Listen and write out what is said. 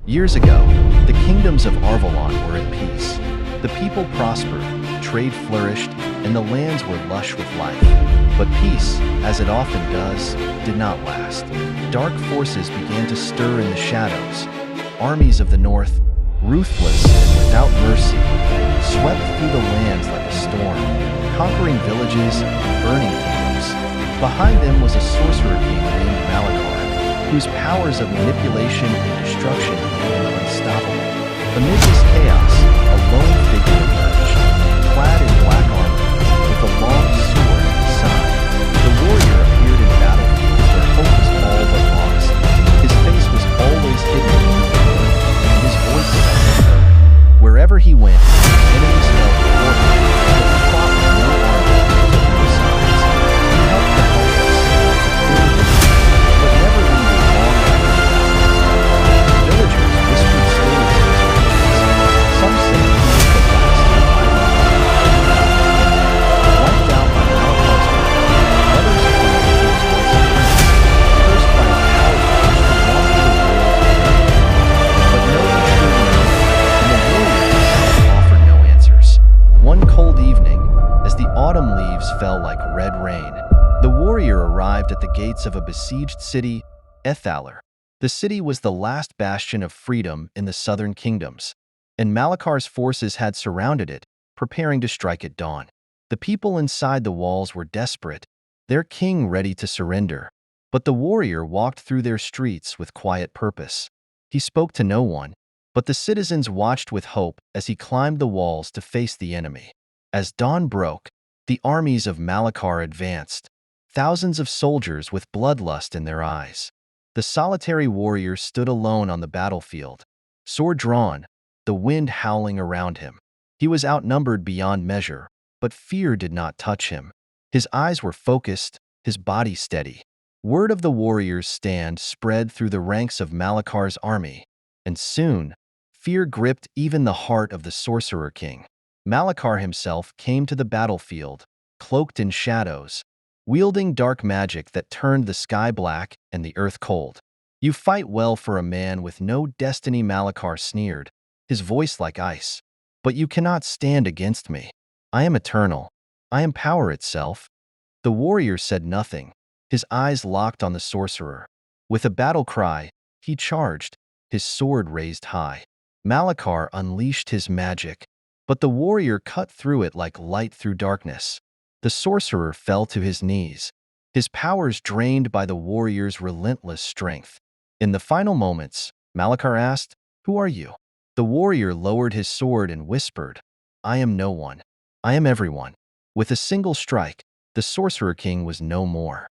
Years ago, the kingdoms of Arvalon were at peace. The people prospered, trade flourished, and the lands were lush with life. But peace, as it often does, did not last. Dark forces began to stir in the shadows. Armies of the north, ruthless and without mercy, swept through the lands like a storm, conquering villages and burning kingdoms. Behind them was a sorcerer king named Malachar, whose powers of manipulation and destruction made him unstoppable. Amid this chaos, a lone figure emerged, clad in black armor, with a long sword at his side. The warrior appeared in battlefields where hope was all but lost. His face was always hidden beneath the hood, and his voice sounded heard. Wherever he went, enemies fell before him, but he fought with no armor to both sides. He helped the helpless, the but never lingered long after the battle was done. Villagers whispered stories of his greatness. Some said he was the last survivor wiped out by Malachar's army. Others claimed he was once a prince, cursed by a power which could wander the world and but no one truly knew, and the warrior himself offered no answers. One cold evening, as the autumn leaves fell like red rain, the warrior arrived at the gates of a besieged city, Ethaler. The city was the last bastion of freedom in the southern kingdoms, and Malachar's forces had surrounded it, preparing to strike at dawn. The people inside the walls were desperate, their king ready to surrender. But the warrior walked through their streets with quiet purpose. He spoke to no one, but the citizens watched with hope as he climbed the walls to face the enemy. As dawn broke, the armies of Malachar advanced, thousands of soldiers with bloodlust in their eyes. The solitary warrior stood alone on the battlefield, sword drawn, the wind howling around him. He was outnumbered beyond measure, but fear did not touch him. His eyes were focused, his body steady. Word of the warrior's stand spread through the ranks of Malachar's army, and soon, fear gripped even the heart of the sorcerer king. Malachar himself came to the battlefield, cloaked in shadows, wielding dark magic that turned the sky black and the earth cold. "You fight well for a man with no destiny," Malachar sneered, his voice like ice. "But you cannot stand against me. I am eternal. I am power itself." The warrior said nothing, his eyes locked on the sorcerer. With a battle cry, he charged, his sword raised high. Malachar unleashed his magic, but the warrior cut through it like light through darkness. The sorcerer fell to his knees, his powers drained by the warrior's relentless strength. In the final moments, Malachar asked, "Who are you?" The warrior lowered his sword and whispered, "I am no one. I am everyone." With a single strike, the sorcerer king was no more.